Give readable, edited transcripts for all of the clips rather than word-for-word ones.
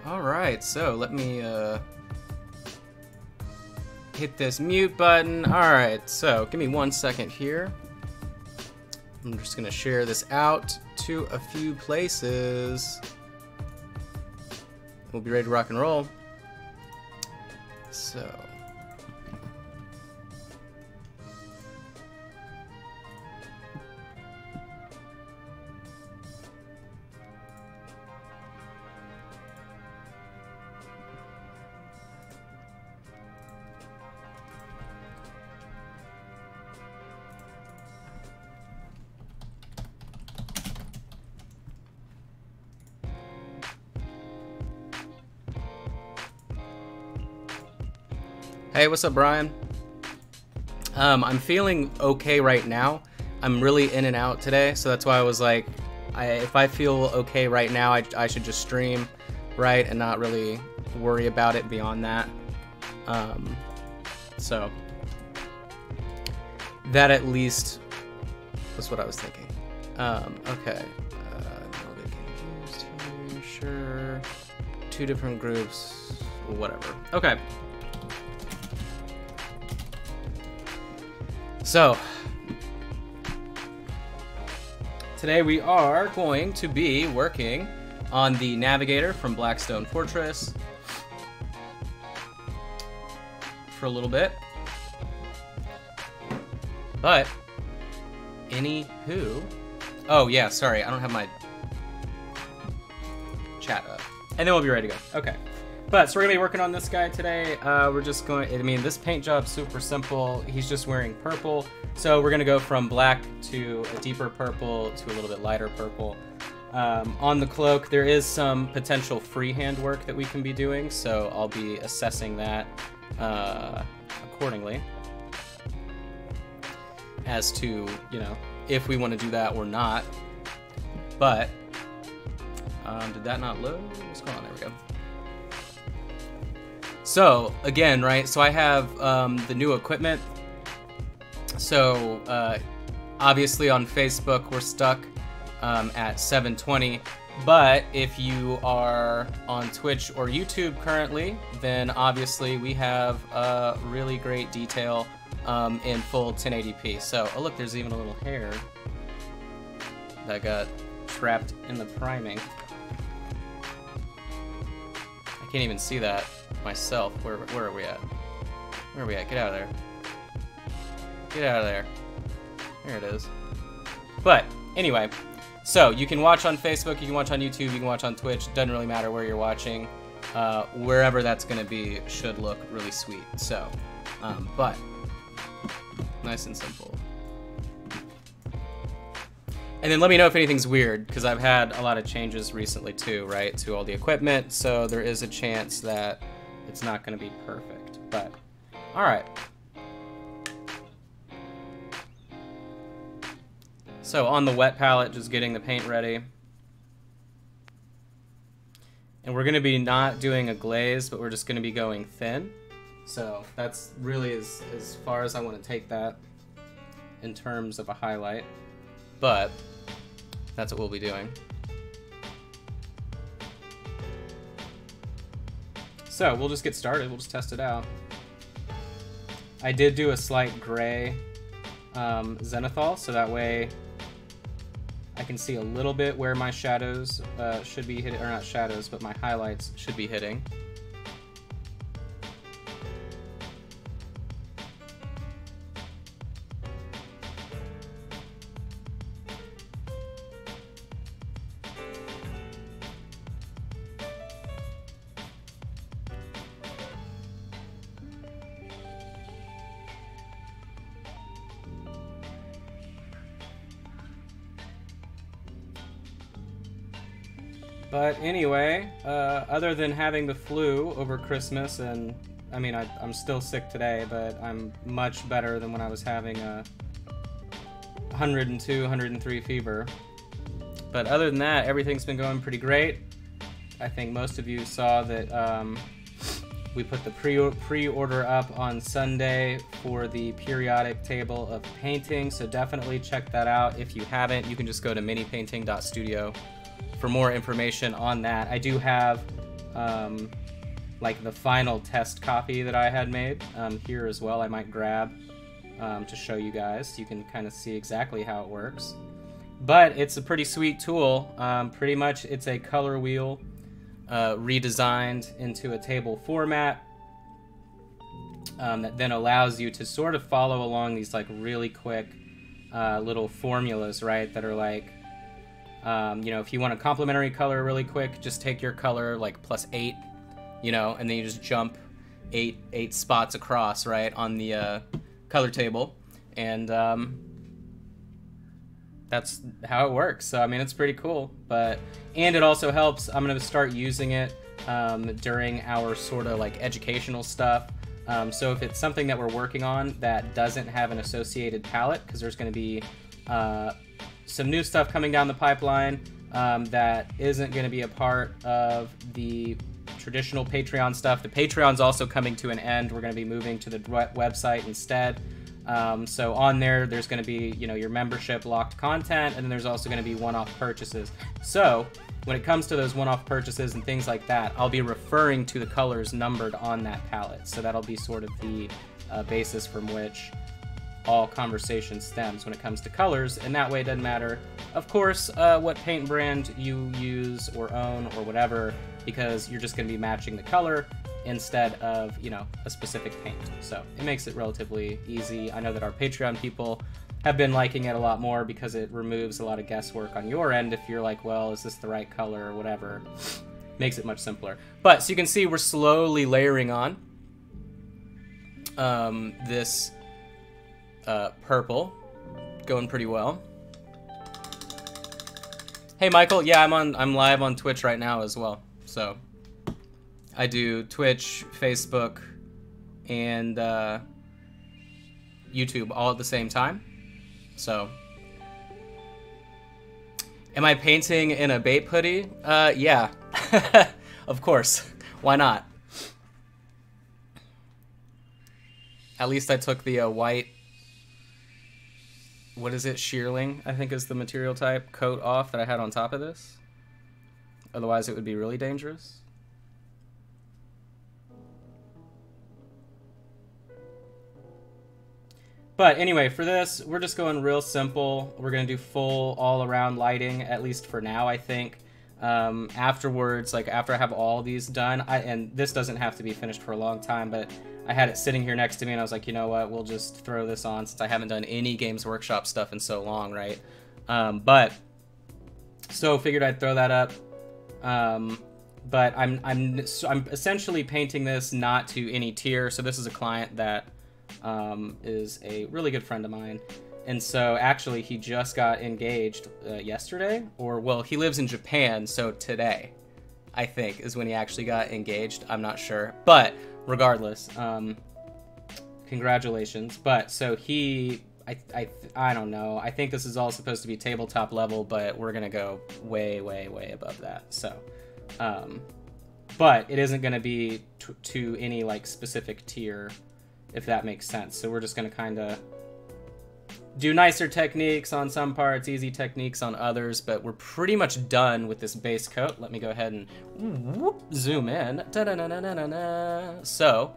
Alright, so let me hit this mute button. Alright, so give me 1 second here. I'm just gonna share this out to a few places. We'll be ready to rock and roll. So hey, what's up, Brian? I'm feeling okay right now. I'm really in and out today, so that's why I was like, if I feel okay right now, I should just stream, right, and not really worry about it beyond that. So that at least was what I was thinking. Okay. No big confused here. Sure. 2 different groups. Whatever. Okay. So, today we are going to be working on the Navigator from Blackstone Fortress for a little bit. But, anywho, oh yeah, sorry, I don't have my chat up. And then we'll be ready to go. Okay. But, so we're going to be working on this guy today. We're just going, I mean, this paint job's super simple. He's just wearing purple. So we're going to go from black to a deeper purple to a little bit lighter purple. On the cloak, there is some potential freehand work that we can be doing. So I'll be assessing that accordingly as to, you know, if we want to do that or not. But, did that not load? What's going on? There we go. So, again, right, so I have the new equipment. So, obviously on Facebook, we're stuck at 720. But if you are on Twitch or YouTube currently, then obviously we have really great detail in full 1080p. So, oh look, there's even a little hair that got trapped in the priming. I can't even see that myself. Where are we at? Where are we at? Get out of there. Get out of there. There it is. But anyway, so you can watch on Facebook, you can watch on YouTube, you can watch on Twitch. Doesn't really matter where you're watching. Wherever that's going to be should look really sweet. So, but nice and simple. And then let me know if anything's weird, because I've had a lot of changes recently too, right, to all the equipment. So there is a chance that it's not going to be perfect. But, all right. So on the wet palette, just getting the paint ready. And we're going to be not doing a glaze, but we're just going to be going thin. So that's really as far as I want to take that in terms of a highlight. But that's what we'll be doing. So we'll just get started. We'll just test it out. I did do a slight gray zenithal, so that way I can see a little bit where my shadows should be hitting, or not shadows, but my highlights should be hitting. But anyway, other than having the flu over Christmas, and I mean, I'm still sick today, but I'm much better than when I was having a 102, 103 fever. But other than that, everything's been going pretty great. I think most of you saw that we put the pre-order up on Sunday for the periodic table of painting, so definitely check that out. If you haven't, you can just go to minipainting.studio for more information on that. I do have like the final test copy that I had made here as well. I might grab to show you guys. You can kind of see exactly how it works. But it's a pretty sweet tool. Pretty much it's a color wheel redesigned into a table format that then allows you to sort of follow along these like really quick little formulas, right? That are like, you know, if you want a complementary color really quick, just take your color like +8, you know, and then you just jump eight spots across, right, on the color table, and that's how it works. So I mean, it's pretty cool. And it also helps. I'm gonna start using it during our sort of like educational stuff. So if it's something that we're working on that doesn't have an associated palette, because there's going to be some new stuff coming down the pipeline that isn't going to be a part of the traditional Patreon stuff. The Patreon's also coming to an end. We're going to be moving to the website instead. So on there's going to be, you know, your membership locked content, and then there's also going to be one-off purchases. So when it comes to those one-off purchases and things like that, I'll be referring to the colors numbered on that palette. So that'll be sort of the basis from which all conversation stems when it comes to colors, and that way it doesn't matter, of course, what paint brand you use or own or whatever, because you're just going to be matching the color instead of, you know, a specific paint. So it makes it relatively easy. I know that our Patreon people have been liking it a lot more because it removes a lot of guesswork on your end if you're like, well, is this the right color or whatever. Makes it much simpler. But so you can see we're slowly layering on this purple, going pretty well. Hey Michael, yeah, I'm live on Twitch right now as well. So I do Twitch, Facebook, and YouTube all at the same time. So, am I painting in a Bape hoodie? Yeah, of course. Why not? At least I took the white, what is it, shearling, I think is the material type, coat off that I had on top of this. Otherwise it would be really dangerous. But anyway, for this, we're just going real simple. We're going to do full all-around lighting, at least for now, I think. Afterwards, like after I have all these done, and this doesn't have to be finished for a long time, but I had it sitting here next to me, and I was like, you know what, we'll just throw this on since I haven't done any Games Workshop stuff in so long, right? So figured I'd throw that up. But I'm essentially painting this not to any tier. So this is a client that is a really good friend of mine, and so actually he just got engaged yesterday, or well, he lives in Japan, so today I think is when he actually got engaged. I'm not sure, but regardless, congratulations. But so I don't know, I think this is all supposed to be tabletop level, but we're gonna go way above that. So but it isn't gonna be to any like specific tier, if that makes sense. So we're just going to kind of do nicer techniques on some parts, easy techniques on others, but we're pretty much done with this base coat. Let me go ahead and zoom in. So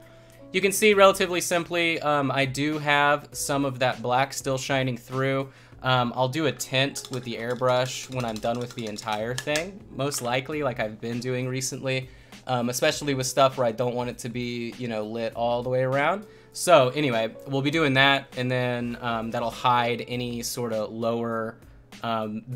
you can see relatively simply, I do have some of that black still shining through. I'll do a tint with the airbrush when I'm done with the entire thing, most likely, like I've been doing recently, especially with stuff where I don't want it to be, you know, lit all the way around. So anyway, we'll be doing that, and then that'll hide any sort of lower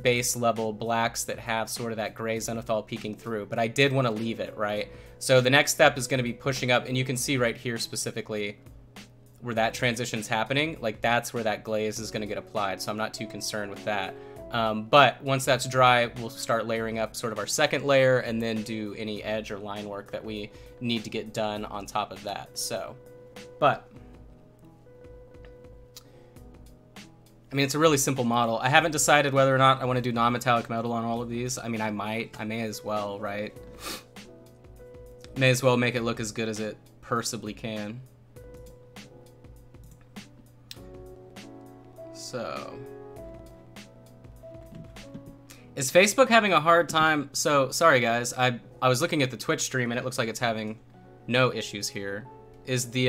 base level blacks that have sort of that gray zenithal peeking through. But I did want to leave it, right? So the next step is going to be pushing up, and you can see right here specifically where that transition's happening. Like that's where that glaze is going to get applied, so I'm not too concerned with that. But once that's dry, we'll start layering up sort of our second layer and then do any edge or line work that we need to get done on top of that. So, but I mean, it's a really simple model. I haven't decided whether or not I want to do non-metallic metal on all of these. I mean, I may as well, right? May as well make it look as good as it possibly can. So, is Facebook having a hard time? So, sorry guys, I was looking at the Twitch stream and it looks like it's having no issues here. Is the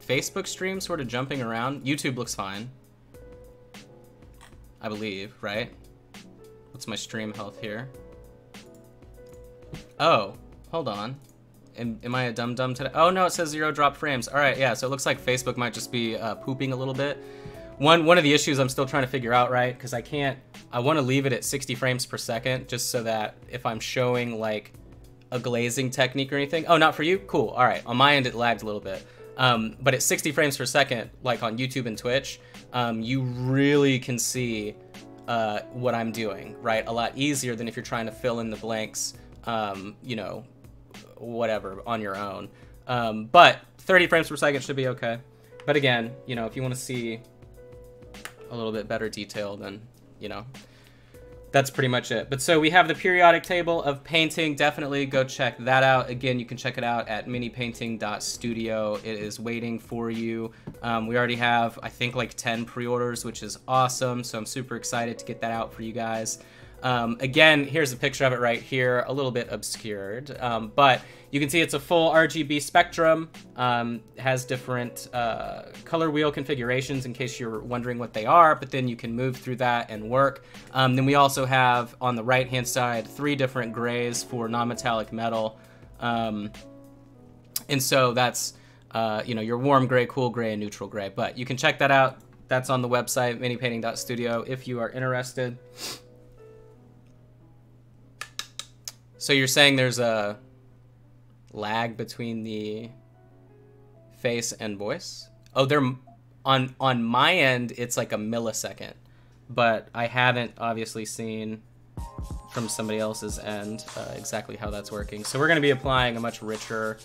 Facebook stream sort of jumping around? YouTube looks fine, I believe, right? What's my stream health here? Oh, hold on. Am I a dum-dum today? Oh no, it says 0 drop frames. All right, yeah, so it looks like Facebook might just be pooping a little bit. One of the issues I'm still trying to figure out, right? Because I want to leave it at 60 frames per second just so that if I'm showing like a glazing technique or anything. Oh, not for you? Cool, all right. On my end, it lagged a little bit. But at 60 frames per second, like on YouTube and Twitch, you really can see what I'm doing, right? A lot easier than if you're trying to fill in the blanks, you know, whatever, on your own. But 30 frames per second should be okay. But again, you know, if you want to see a little bit better detail, then, you know, that's pretty much it. But so we have the periodic table of painting. Definitely go check that out. Again, you can check it out at minipainting.studio. It is waiting for you. We already have, I think, like 10 pre-orders, which is awesome. So I'm super excited to get that out for you guys. Again, here's a picture of it right here, a little bit obscured, but you can see it's a full RGB spectrum. Has different color wheel configurations in case you're wondering what they are, but then you can move through that and work. Then we also have on the right hand side 3 different grays for non-metallic metal, and so that's you know, your warm gray, cool gray, and neutral gray. But you can check that out. That's on the website minipainting.studio if you are interested. So you're saying there's a lag between the face and voice? Oh, they're on my end, it's like a millisecond, but I haven't obviously seen from somebody else's end exactly how that's working. So we're going to be applying a much richer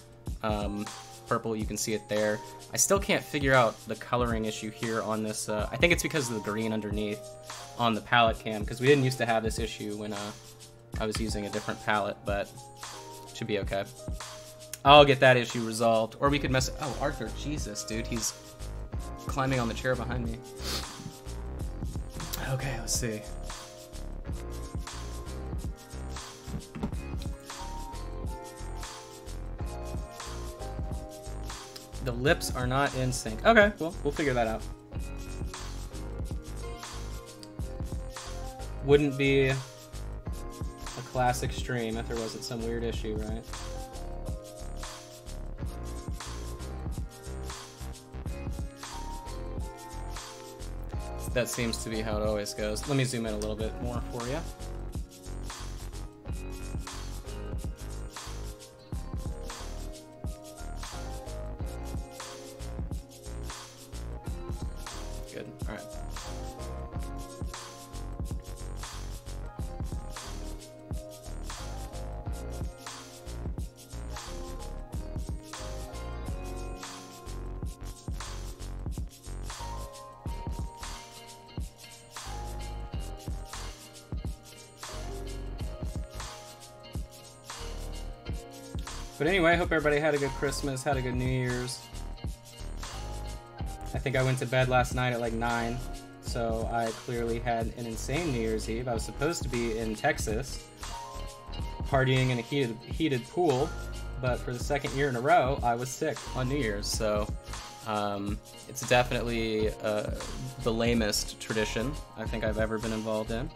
purple. You can see it there. I still can't figure out the coloring issue here on this. I think it's because of the green underneath on the palette cam, because we didn't used to have this issue when I was using a different palette, but it should be okay. I'll get that issue resolved. Or we could mess... Oh, Arthur, Jesus, dude. He's climbing on the chair behind me. Okay, let's see. The lips are not in sync. Okay, well, we'll figure that out. Wouldn't be a classic stream if there wasn't some weird issue, right? That seems to be how it always goes. Let me zoom in a little bit more for you. Good, all right. But anyway, I hope everybody had a good Christmas, had a good New Year's. I think I went to bed last night at like 9, so I clearly had an insane New Year's Eve. I was supposed to be in Texas, partying in a heated pool, but for the second year in a row, I was sick on New Year's, so it's definitely the lamest tradition I think I've ever been involved in.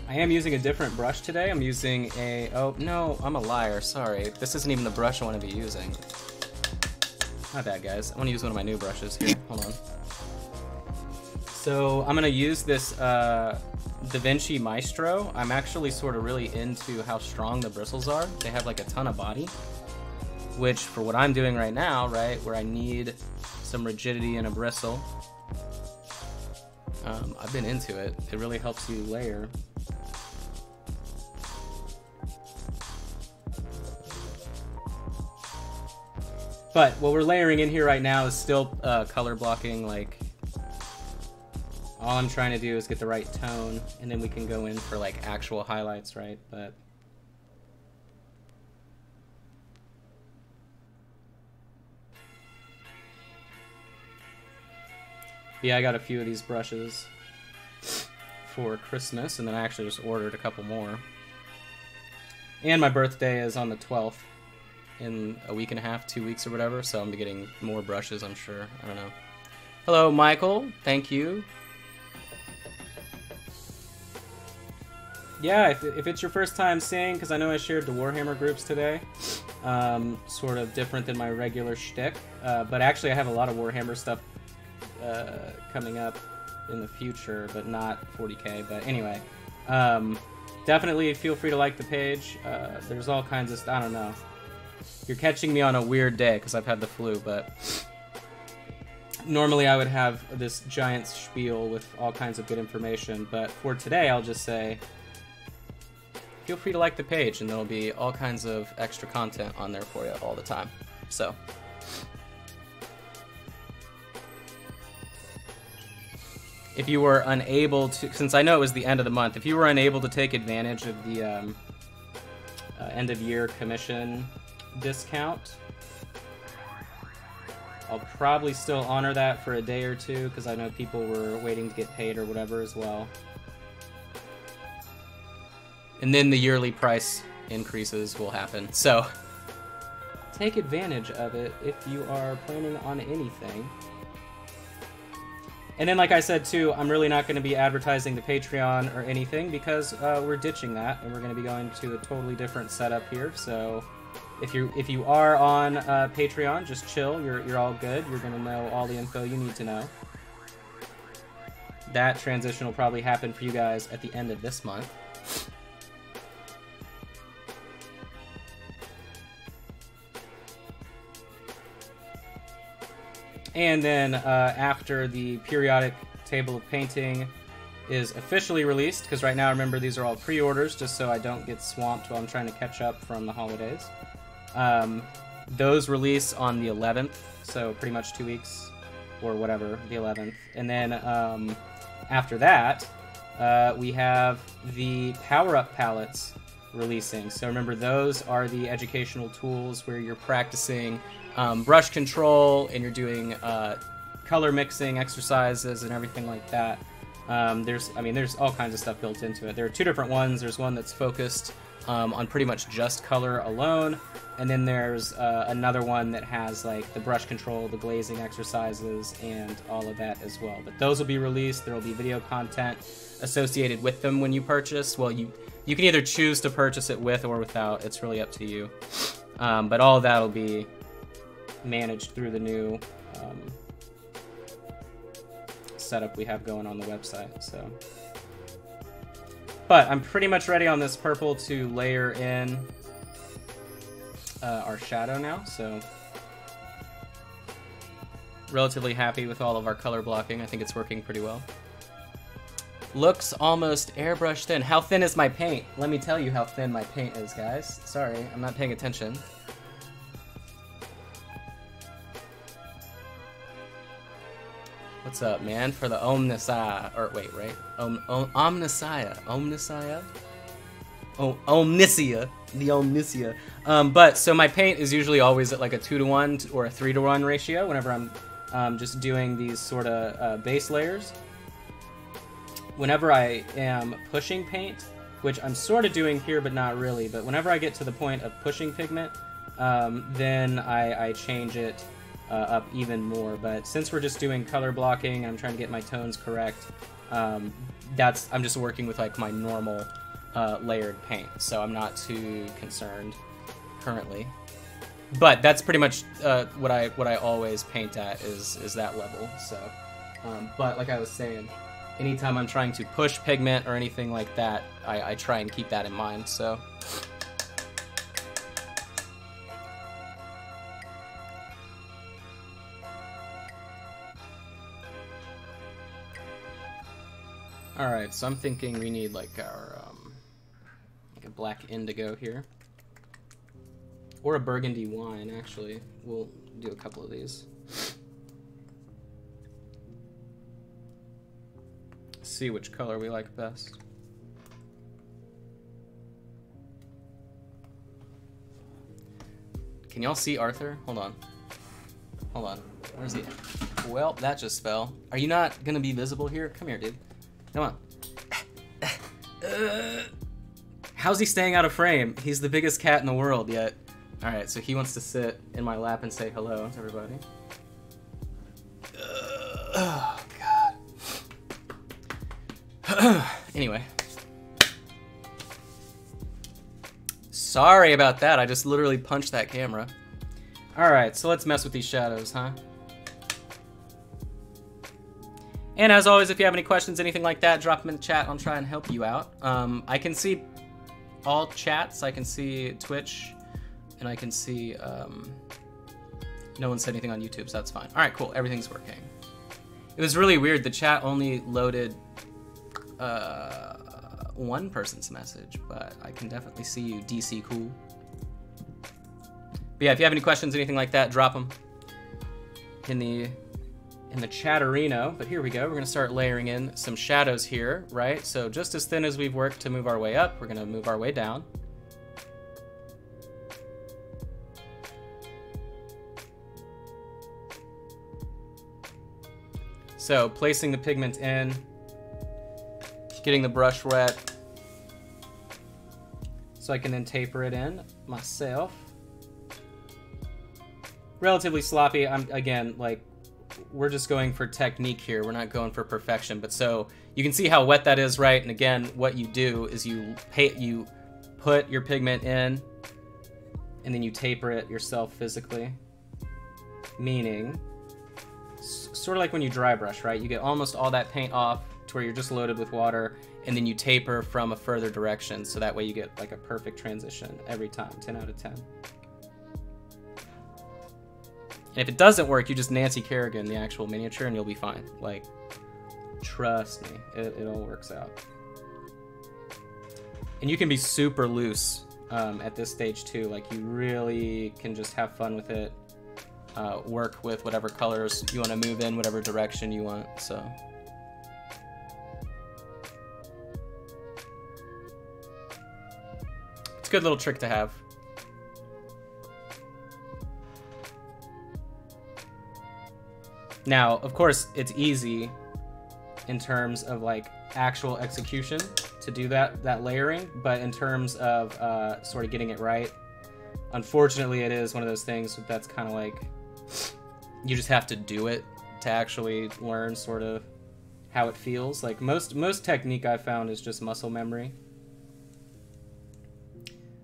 I am using a different brush today. I'm using a... Oh, no, I'm a liar. Sorry. This isn't even the brush I want to be using. My bad, guys. I want to use one of my new brushes here. Hold on. So I'm going to use this DaVinci Maestro. I'm actually sort of really into how strong the bristles are. They have like a ton of body. which for what I'm doing right now, right, where I need some rigidity and a bristle, I've been into it. It really helps you layer. But what we're layering in here right now is still color blocking. Like, all I'm trying to do is get the right tone, and then we can go in for like actual highlights, right? But yeah, I got a few of these brushes for Christmas, and then I actually just ordered a couple more. And my birthday is on the 12th. In a week and a half, 2 weeks or whatever, so I'm getting more brushes, I'm sure. I don't know. Hello, Michael. Thank you. Yeah, if it's your first time seeing, because I know I shared the Warhammer groups today, sort of different than my regular shtick, but actually I have a lot of Warhammer stuff coming up in the future, but not 40K. But anyway, definitely feel free to like the page. There's all kinds of, I don't know. You're catching me on a weird day because I've had the flu, but normally I would have this giant spiel with all kinds of good information, but for today I'll just say feel free to like the page, and there'll be all kinds of extra content on there for you all the time. So if you were unable to, since I know it was the end of the month, if you were unable to take advantage of the end of year commission discount, I'll probably still honor that for a day or two, because I know people were waiting to get paid or whatever as well. And then the yearly price increases will happen, so take advantage of it if you are planning on anything. And then, like I said too, I'm really not going to be advertising the Patreon or anything, because we're ditching that, and we're going to be going to a totally different setup here. So if you are on Patreon, just chill. You're all good. You're going to know all the info you need to know. That transition will probably happen for you guys at the end of this month. And then after the periodic table of painting is officially released, because right now, remember, these are all pre-orders, just so I don't get swamped while I'm trying to catch up from the holidays. Those release on the 11th, so pretty much 2 weeks, or whatever, the 11th. And then after that, we have the power-up palettes releasing. So remember, those are the educational tools where you're practicing brush control, and you're doing color mixing exercises and everything like that. There's all kinds of stuff built into it. There are two different ones. There's one that's focused on pretty much just color alone, and then there's another one that has like the brush control, the glazing exercises, and all of that as well. But those will be released. There will be video content associated with them when you purchase. Well, you can either choose to purchase it with or without. It's really up to you. But all of that will be managed through the new setup we have going on the website. So, but I'm pretty much ready on this purple to layer in our shadow now. So relatively happy with all of our color blocking. I think it's working pretty well. Looks almost airbrush thin. How thin is my paint? Let me tell you how thin my paint is, guys. Sorry, I'm not paying attention. What's up, man? For the Omnissiah, or wait, right? Omnissiah, Omniscia, the Omniscia. But so my paint is usually always at like a 2-to-1 or a 3-to-1 ratio whenever I'm just doing these sort of base layers. Whenever I am pushing paint, which I'm sort of doing here but not really, but whenever I get to the point of pushing pigment, then I change it up even more. But since we're just doing color blocking, I'm trying to get my tones correct, I'm just working with like my normal layered paint, so I'm not too concerned currently. But that's pretty much what I always paint at is that level. So but like I was saying, anytime I'm trying to push pigment or anything like that, I try and keep that in mind. So Alright, so I'm thinking we need like our, like a black indigo here. Or a burgundy wine, actually. We'll do a couple of these. See which color we like best. Can y'all see Arthur? Hold on. Hold on. Where's he? Well, that just fell. Are you not gonna be visible here? Come here, dude. Come on. How's he staying out of frame? He's the biggest cat in the world yet. Alright, so he wants to sit in my lap and say hello to everybody. Oh, God. Anyway. Sorry about that. I just literally punched that camera. Alright, so let's mess with these shadows, huh? And as always, if you have any questions, anything like that, drop them in the chat. I'll try and help you out. I can see all chats. I can see Twitch. And I can see no one said anything on YouTube, so that's fine. All right, cool. Everything's working. It was really weird. The chat only loaded one person's message, but I can definitely see you, DC Cool. But yeah, if you have any questions, anything like that, drop them in the chatterino. But here we go. We're gonna start layering in some shadows here, right? So just as thin as we've worked to move our way up, we're gonna move our way down. So placing the pigment in, getting the brush wet, so I can then taper it in myself. Relatively sloppy. Again, like, we're just going for technique here. We're not going for perfection. But so you can see how wet that is, right? And again, what you do is you put your pigment in, and then you taper it yourself physically. Meaning, sort of like when you dry brush, right? You get almost all that paint off to where you're just loaded with water, and then you taper from a further direction, so that way you get like a perfect transition every time. 10 out of 10. And if it doesn't work, you just Nancy Kerrigan the actual miniature and you'll be fine. Like, trust me, it all works out. And you can be super loose at this stage too. Like, you really can just have fun with it. Work with whatever colors you want to move in, whatever direction you want, so. It's a good little trick to have. Now, of course, it's easy in terms of like actual execution to do that layering, but in terms of sort of getting it right, unfortunately, it is one of those things that's kind of like, you just have to do it to actually learn sort of how it feels. Like most technique I've found is just muscle memory.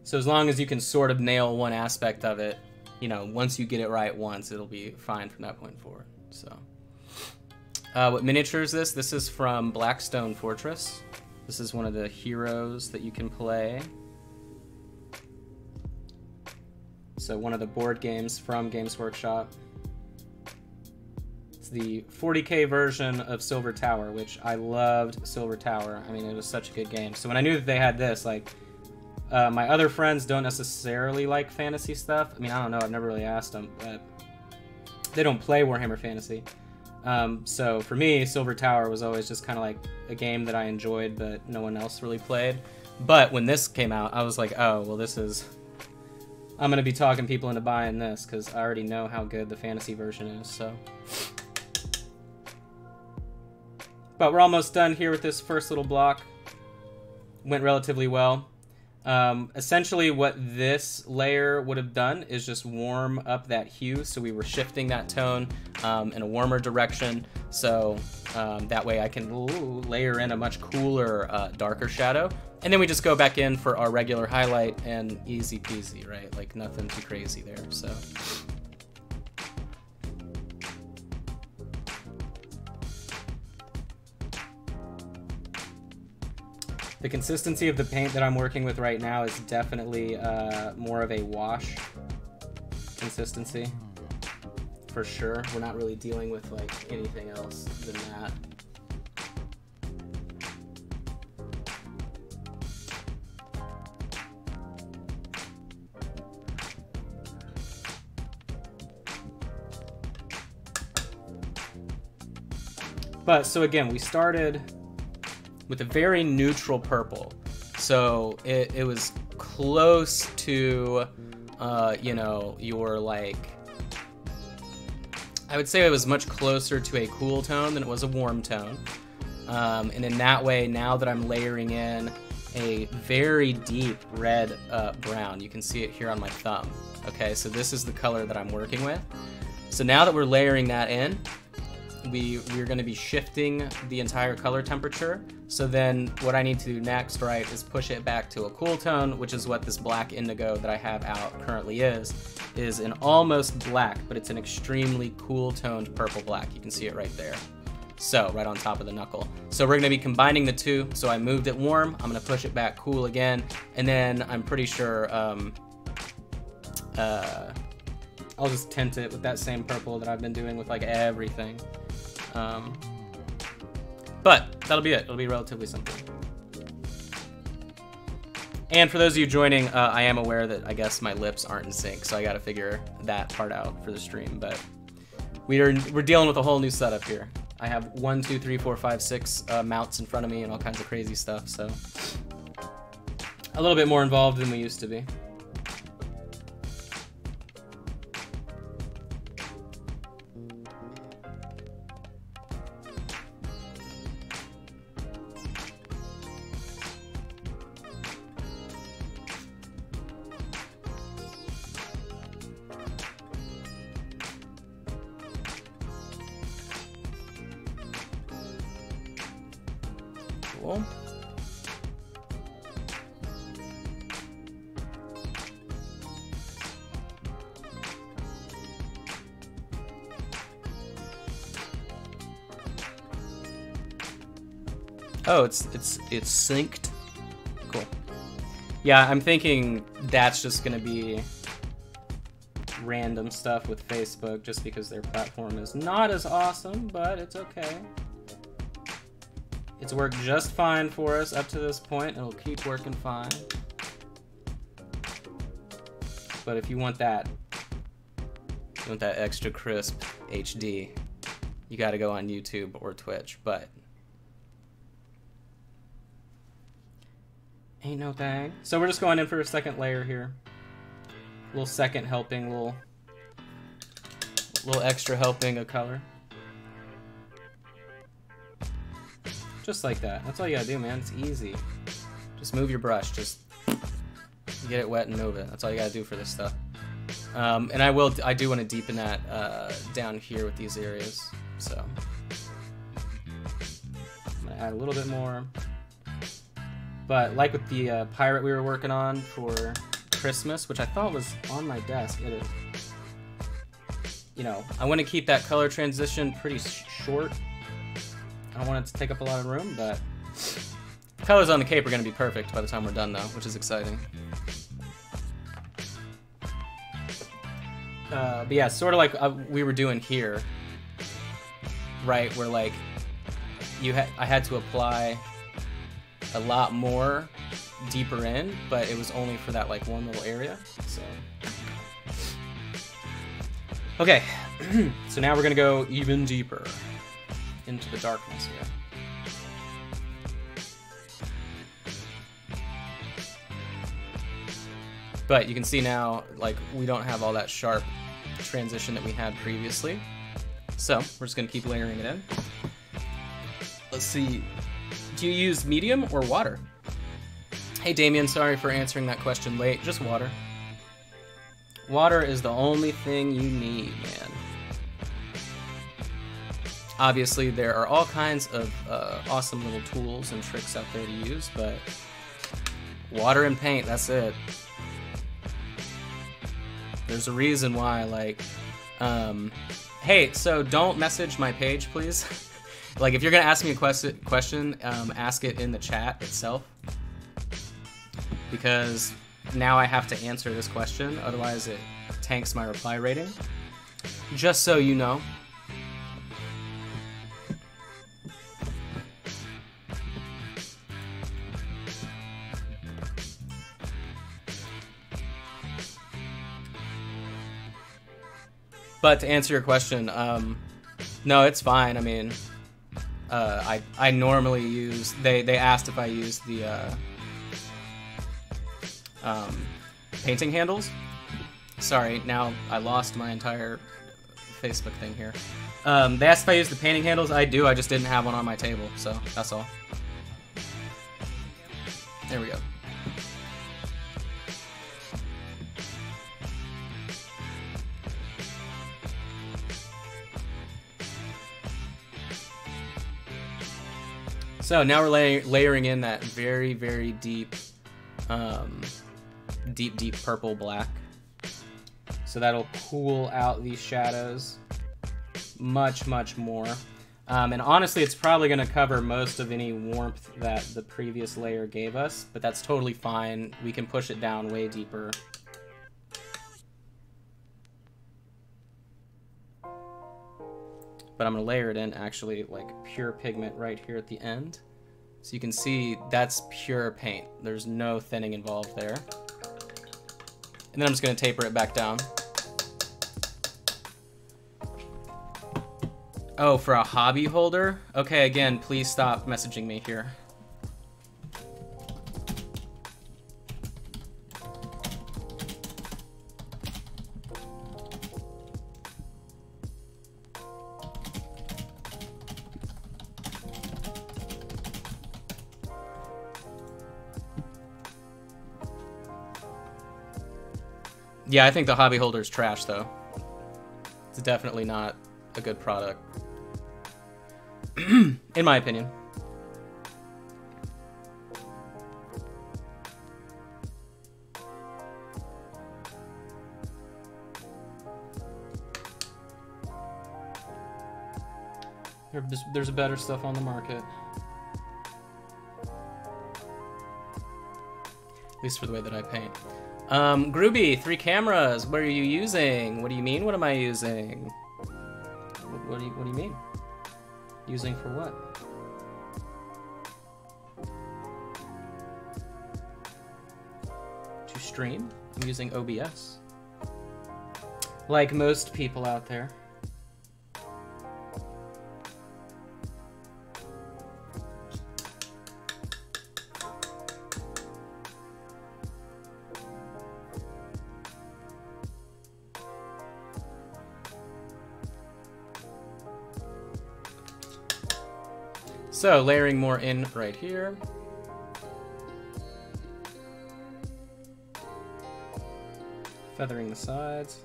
So as long as you can sort of nail one aspect of it, you know, once you get it right once, it'll be fine from that point forward. So, what miniature is this? This is from Blackstone Fortress. This is one of the heroes that you can play. So one of the board games from Games Workshop. It's the 40K version of Silver Tower, which I loved Silver Tower. I mean, it was such a good game. So when I knew that they had this, like, my other friends don't necessarily like fantasy stuff. I mean, I don't know, I've never really asked them, but they don't play Warhammer Fantasy. So for me, Silver Tower was always just kind of like a game that I enjoyed, but no one else really played. But when this came out, I was like, oh, well, this is... I'm going to be talking people into buying this, because I already know how good the fantasy version is, so... But we're almost done here with this first little block. Went relatively well. Essentially what this layer would have done is just warm up that hue, so we were shifting that tone in a warmer direction, so that way I can layer in a much cooler, darker shadow. And then we just go back in for our regular highlight, and easy peasy, right? Like, nothing too crazy there, so... The consistency of the paint that I'm working with right now is definitely more of a wash consistency, for sure. We're not really dealing with like anything else than that. But so again, we started with a very neutral purple. So it was close to, you know, your like, I would say it was much closer to a cool tone than it was a warm tone. And in that way, now that I'm layering in a very deep red brown, you can see it here on my thumb. Okay, so this is the color that I'm working with. So now that we're layering that in, we're going to be shifting the entire color temperature. So then what I need to do next, right, is push it back to a cool tone, which is what this black indigo that I have out currently is an almost black, but it's an extremely cool toned purple black. You can see it right there. So right on top of the knuckle. So we're going to be combining the two. So I moved it warm, I'm going to push it back cool again, and then I'm pretty sure I'll just tint it with that same purple that I've been doing with like everything. But that'll be it. It'll be relatively simple. And for those of you joining, I am aware that I guess my lips aren't in sync, so I got to figure that part out for the stream. But we're dealing with a whole new setup here. I have 1, 2, 3, 4, 5, 6 mounts in front of me and all kinds of crazy stuff. So a little bit more involved than we used to be. Cool. Oh, it's synced. Cool. Yeah, I'm thinking that's just gonna be random stuff with Facebook just because their platform is not as awesome, but it's okay. It's worked just fine for us up to this point, and it'll keep working fine. But if you want that extra crisp HD, you gotta go on YouTube or Twitch, but ain't no thing. So we're just going in for a second layer here. A little second helping, little extra helping of color. Just like that. That's all you gotta do, man. It's easy. Just move your brush. Just get it wet and move it. That's all you gotta do for this stuff. And I do want to deepen that down here with these areas. So I'm gonna add a little bit more. But like with the pirate we were working on for Christmas, which I thought was on my desk, it is. You know, I want to keep that color transition pretty short. I don't want it to take up a lot of room, but the colors on the cape are going to be perfect by the time we're done, though, which is exciting. But yeah, sort of like we were doing here, right? Where like I had to apply a lot more deeper in, but it was only for that like one little area. So okay, so now we're gonna go even deeper into the darkness here. But you can see now, like, we don't have all that sharp transition that we had previously. So we're just gonna keep layering it in. Let's see. Do you use medium or water? Hey Damien, sorry for answering that question late. Just water. Water is the only thing you need, man. Obviously, there are all kinds of awesome little tools and tricks out there to use, but water and paint, that's it. There's a reason why, like, hey, so don't message my page, please. Like, if you're gonna ask me a question, ask it in the chat itself. Because now I have to answer this question, otherwise it tanks my reply rating. Just so you know. But to answer your question, no, it's fine. I mean, I normally use, they asked if I use the painting handles. Sorry, now I lost my entire Facebook thing here. They asked if I use the painting handles. I do, I just didn't have one on my table, so that's all. There we go. So now we're layering in that very, very deep, deep purple black. So that'll cool out these shadows much, much more. And honestly, it's probably going to cover most of any warmth that the previous layer gave us, but that's totally fine. We can push it down way deeper. But I'm going to layer it in actually like pure pigment right here at the end. So you can see that's pure paint. There's no thinning involved there. And then I'm just going to taper it back down. Oh, for a hobby holder? Okay, again, please stop messaging me here. Yeah, I think the hobby holder is trash, though. It's definitely not a good product. In my opinion. There's better stuff on the market. At least for the way that I paint. Groovy, 3 cameras. What are you using? What do you mean? What am I using? What do you mean? Using for what? To stream? I'm using OBS. Like most people out there. So, layering more in right here. Feathering the sides.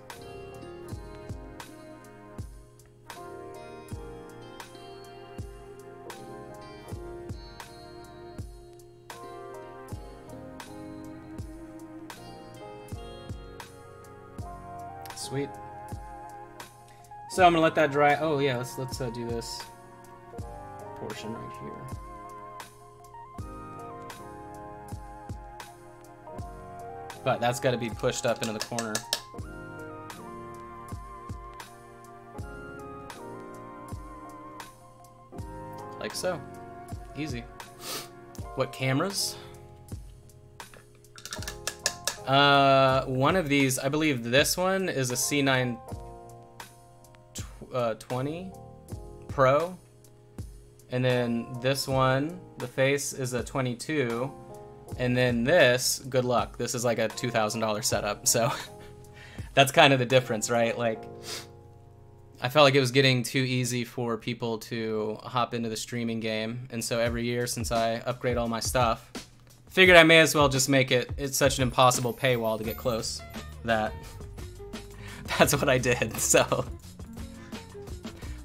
Sweet. So I'm gonna let that dry. Oh yeah, let's do this portion right here. But that's got to be pushed up into the corner. Like so. Easy. What cameras? One of these, I believe this one is a C9 20 Pro. And then this one, the face, is a 22. And then this, good luck. This is like a $2,000 setup. So that's kind of the difference, right? Like, I felt like it was getting too easy for people to hop into the streaming game. And so every year since I upgrade all my stuff, figured I may as well just make it, it's such an impossible paywall to get close that that's what I did, so.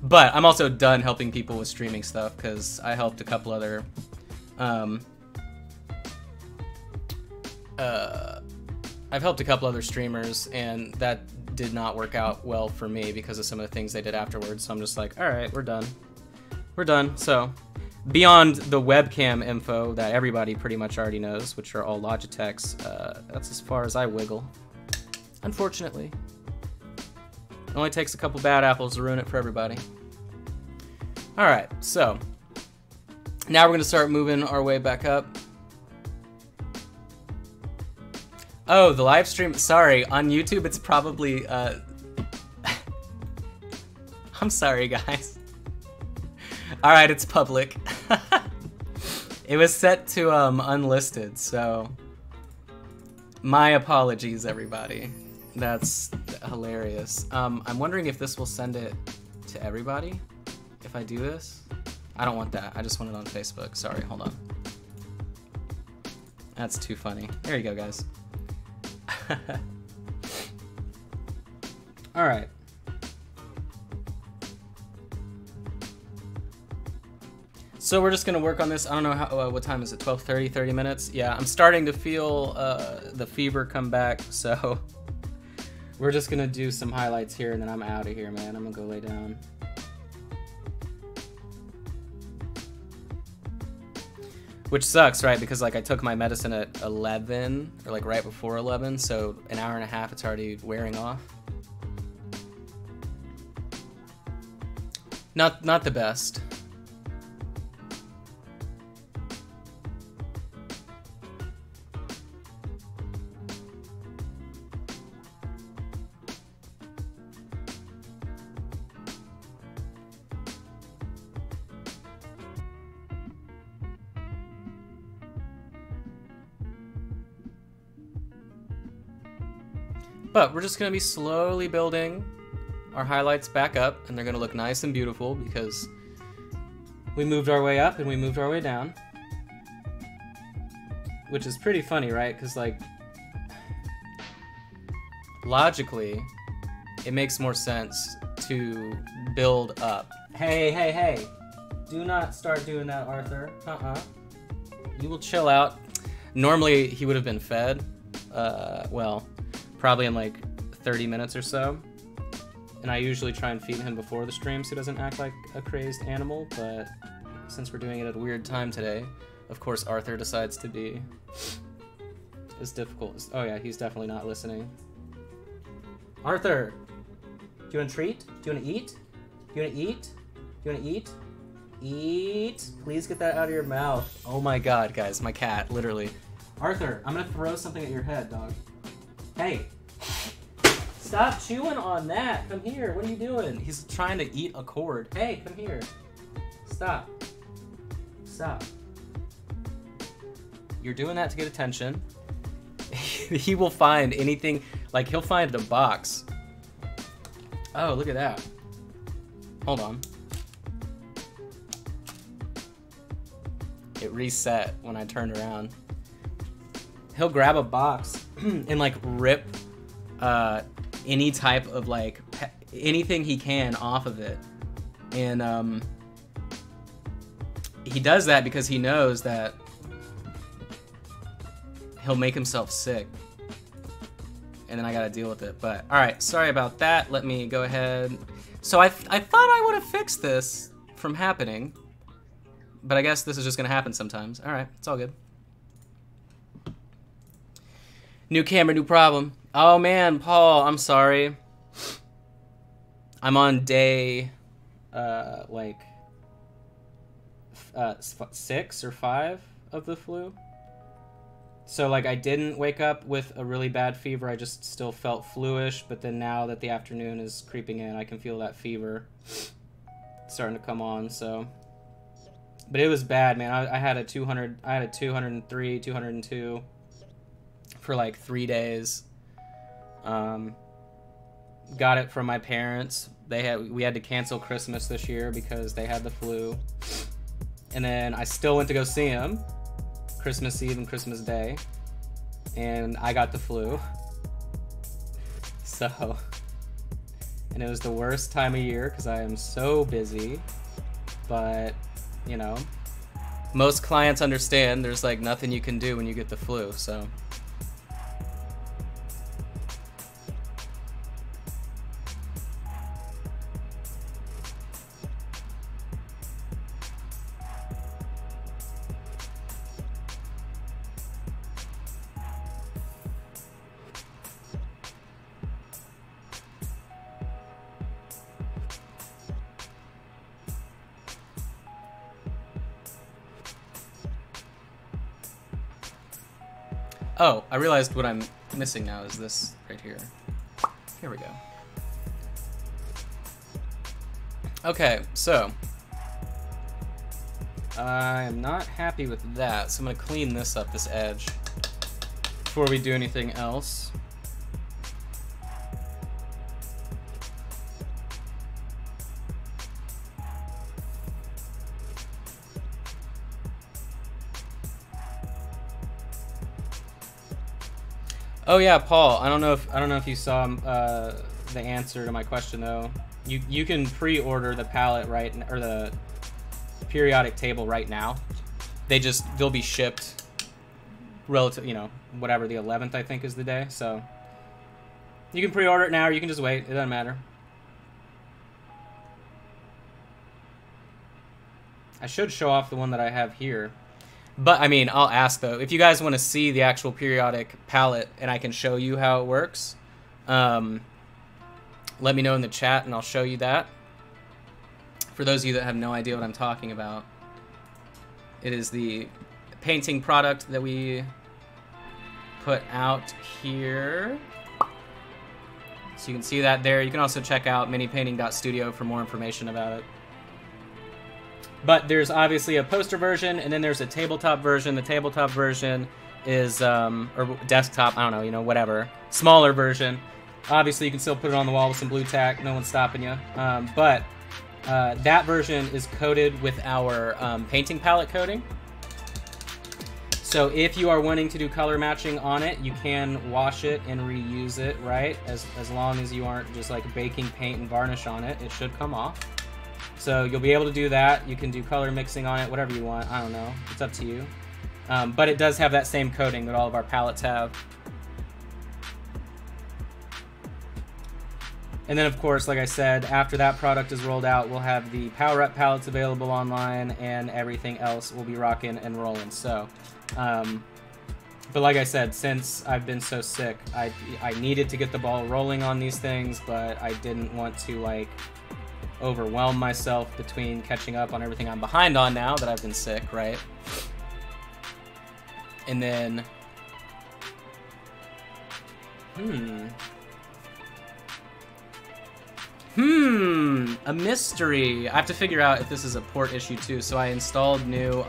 But I'm also done helping people with streaming stuff because I helped a couple other I've helped a couple other streamers, and that did not work out well for me because of some of the things they did afterwards. So I'm just like, all right, we're done. We're done. So beyond the webcam info that everybody pretty much already knows, which are all Logitech's, that's as far as I wiggle. Unfortunately. It only takes a couple bad apples to ruin it for everybody. Alright, so now we're going to start moving our way back up. Oh, the live stream. Sorry, on YouTube it's probably... I'm sorry, guys. Alright, it's public. It was set to unlisted, so my apologies, everybody. That's hilarious. I'm wondering if this will send it to everybody if I do this. I don't want that. I just want it on Facebook. Sorry, hold on. That's too funny. There you go, guys. All right. So we're just gonna work on this. I don't know how. What time is it? 12:30. 30 minutes. Yeah, I'm starting to feel the fever come back. So we're just gonna do some highlights here, and then I'm out of here, man. I'm gonna go lay down. Which sucks, right? Because like I took my medicine at 11, or like right before 11, so an hour and a half, it's already wearing off. Not the best. But we're just gonna be slowly building our highlights back up, and they're gonna look nice and beautiful because we moved our way up and we moved our way down. Which is pretty funny, right? Because like, logically, it makes more sense to build up. Hey, hey, hey. Do not start doing that, Arthur. You will chill out. Normally, he would have been fed. Well, probably in like 30 minutes or so. And I usually try and feed him before the stream so he doesn't act like a crazed animal, but since we're doing it at a weird time today, of course Arthur decides to be as difficult. Oh yeah, he's definitely not listening. Arthur! Do you want a treat? Do you want to eat? Do you want to eat? Do you want to eat? Eat! Please get that out of your mouth. Oh my god, guys, my cat, literally. Arthur, I'm gonna throw something at your head, dog. Hey! Stop chewing on that! Come here, what are you doing? He's trying to eat a cord. Hey, come here. Stop. Stop. You're doing that to get attention. He will find anything, like he'll find a box. Oh, look at that. Hold on. It reset when I turned around. He'll grab a box and like rip any type of like anything he can off of it, and he does that because he knows that he'll make himself sick, and then I gotta deal with it. But all right, sorry about that. Let me go ahead. So I thought I would have fixed this from happening, but I guess this is just gonna happen sometimes. All right, it's all good. New camera, new problem. Oh man, Paul, I'm sorry. I'm on day, like, 6 or 5 of the flu. So like I didn't wake up with a really bad fever, I just still felt fluish, but then now that the afternoon is creeping in, I can feel that fever starting to come on, so. But it was bad, man. I had a 203, 202 for like 3 days. Got it from my parents. We had to cancel Christmas this year because they had the flu. And then I still went to go see them Christmas Eve and Christmas Day, and I got the flu. So, and it was the worst time of year because I am so busy, but you know, most clients understand there's like nothing you can do when you get the flu, so. Oh, I realized what I'm missing now is this right here. Here we go. Okay, so I am not happy with that, so I'm gonna clean this up, this edge, before we do anything else. Oh yeah, Paul. I don't know if you saw the answer to my question though. You can pre-order the palette or the periodic table right now. They'll be shipped relative, whatever, the 11th I think is the day. So you can pre-order it now, or you can just wait. It doesn't matter. I should show off the one that I have here. But, I mean, I'll ask, though. If you guys want to see the actual periodic palette and I can show you how it works, let me know in the chat and I'll show you that. For those of you that have no idea what I'm talking about, it is the painting product that we put out here. So you can see that there. You can also check out minipainting.studio for more information about it. But there's obviously a poster version, and then there's a tabletop version. The tabletop version is, or desktop, I don't know, whatever. Smaller version. Obviously, you can still put it on the wall with some blue tack. No one's stopping you. But that version is coated with our painting palette coating. So if you are wanting to do color matching on it, you can wash it and reuse it, right? As long as you aren't just like baking paint and varnish on it, it should come off. So you'll be able to do that. You can do color mixing on it, whatever you want. I don't know. It's up to you. But it does have that same coating that all of our palettes have. And then, of course, like I said, after that product is rolled out, we'll have the Power Up palettes available online, and everything else will be rocking and rolling. So, but like I said, since I've been so sick, I needed to get the ball rolling on these things, but I didn't want to, like, overwhelm myself between catching up on everything I'm behind on now that I've been sick, right? And then, a mystery. I have to figure out if this is a port issue too. So I installed new,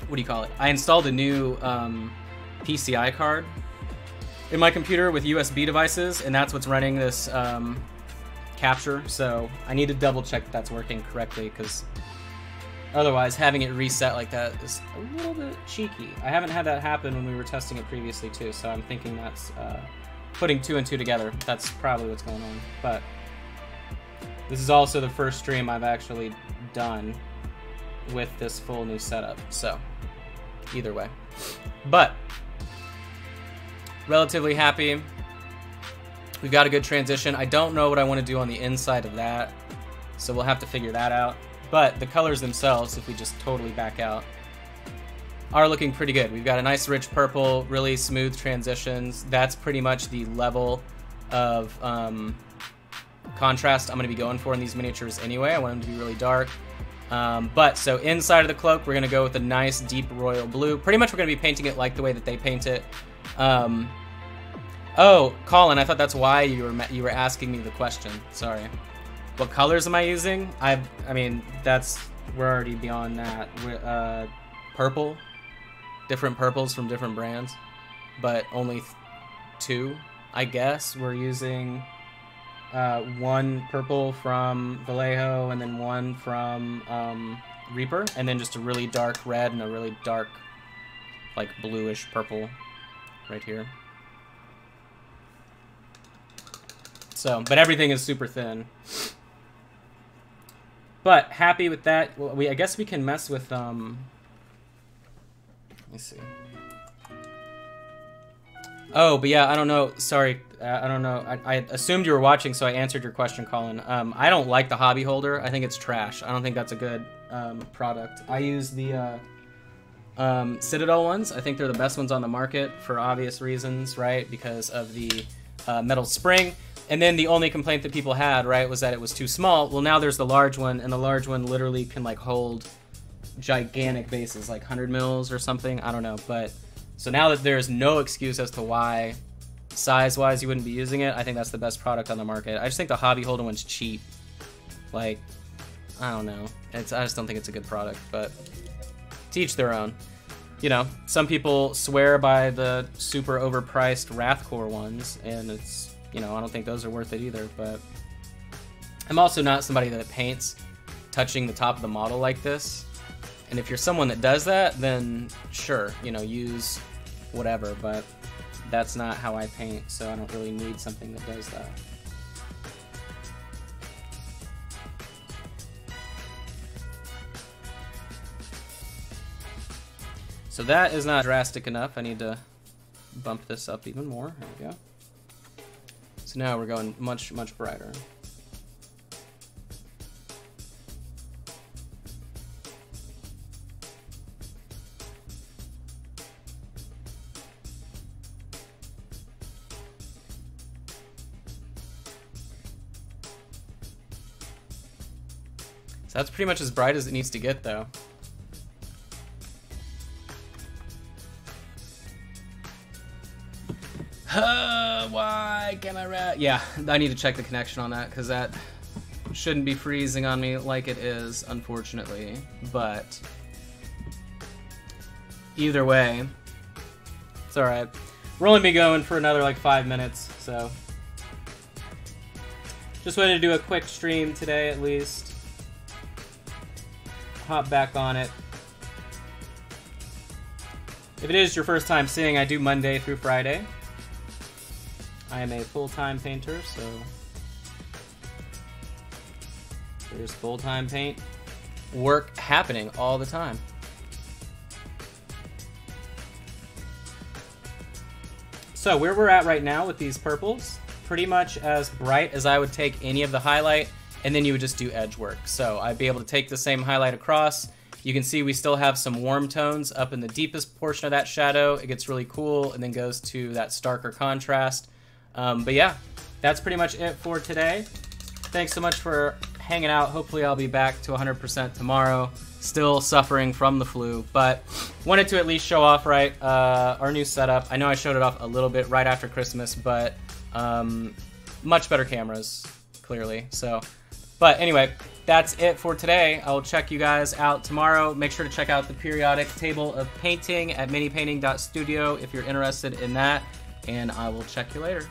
what do you call it? I installed a new PCI card in my computer with USB devices, and that's what's running this capture. So I need to double check that that's working correctly, because otherwise having it reset like that is a little bit cheeky. I haven't had that happen when we were testing it previously too, so I'm thinking that's putting two and two together. That's probably what's going on. But this is also the first stream I've actually done with this full new setup, so either way. But relatively happy. We've got a good transition. I don't know what I want to do on the inside of that, so we'll have to figure that out. But the colors themselves, if we just totally back out, are looking pretty good. We've got a nice rich purple, really smooth transitions. That's pretty much the level of contrast I'm going to be going for in these miniatures anyway. I want them to be really dark. But so inside of the cloak, we're going to go with a nice deep royal blue. Pretty much we're going to be painting it like the way that they paint it. Oh, Colin, I thought that's why you were asking me the question. Sorry. What colors am I using? I mean, we're already beyond that. Purple, different purples from different brands, but only two, I guess. We're using one purple from Vallejo, and then one from Reaper, and then just a really dark red and a really dark, like, bluish purple right here. So, but everything is super thin. But happy with that. Well, I guess we can mess with let me see. Oh, but yeah, I don't know. Sorry, I don't know. I assumed you were watching, so I answered your question, Colin. I don't like the hobby holder. I think it's trash. I don't think that's a good product. I use the Citadel ones. I think they're the best ones on the market for obvious reasons, right? Because of the metal spring. And then the only complaint that people had, right, was that it was too small. Well, now there's the large one, and the large one literally can, like, hold gigantic bases, like 100 mils or something. I don't know. But so now that there's no excuse as to why size-wise you wouldn't be using it, I think that's the best product on the market. I just think the hobby holder one's cheap. Like, I don't know. I just don't think it's a good product, but to each their own. You know, some people swear by the super overpriced Wrathcore ones, and it's, you know, I don't think those are worth it either, but I'm also not somebody that paints touching the top of the model like this. And if you're someone that does that, then sure, you know, use whatever, but that's not how I paint, so I don't really need something that does that. So that is not drastic enough. I need to bump this up even more. There we go. So now we're going much, much brighter. So that's pretty much as bright as it needs to get, though. Why can't I yeah, I need to check the connection on that, because that shouldn't be freezing on me like it is, unfortunately. But either way, it's alright. We're only be going for another like 5 minutes, so just wanted to do a quick stream today at least. Hop back on it. If it is your first time seeing, I do Monday through Friday. I am a full-time painter, so there's full-time paint work happening all the time. So where we're at right now with these purples, pretty much as bright as I would take any of the highlight, and then you would just do edge work. So I'd be able to take the same highlight across. You can see we still have some warm tones up in the deepest portion of that shadow. It gets really cool and then goes to that starker contrast. But yeah, that's pretty much it for today. Thanks so much for hanging out. Hopefully I'll be back to 100% tomorrow. Still suffering from the flu, but wanted to at least show off, right, our new setup. I know I showed it off a little bit right after Christmas, but much better cameras, clearly. So, but anyway, that's it for today. I will check you guys out tomorrow. Make sure to check out the periodic table of painting at minipainting.studio if you're interested in that, and I will check you later.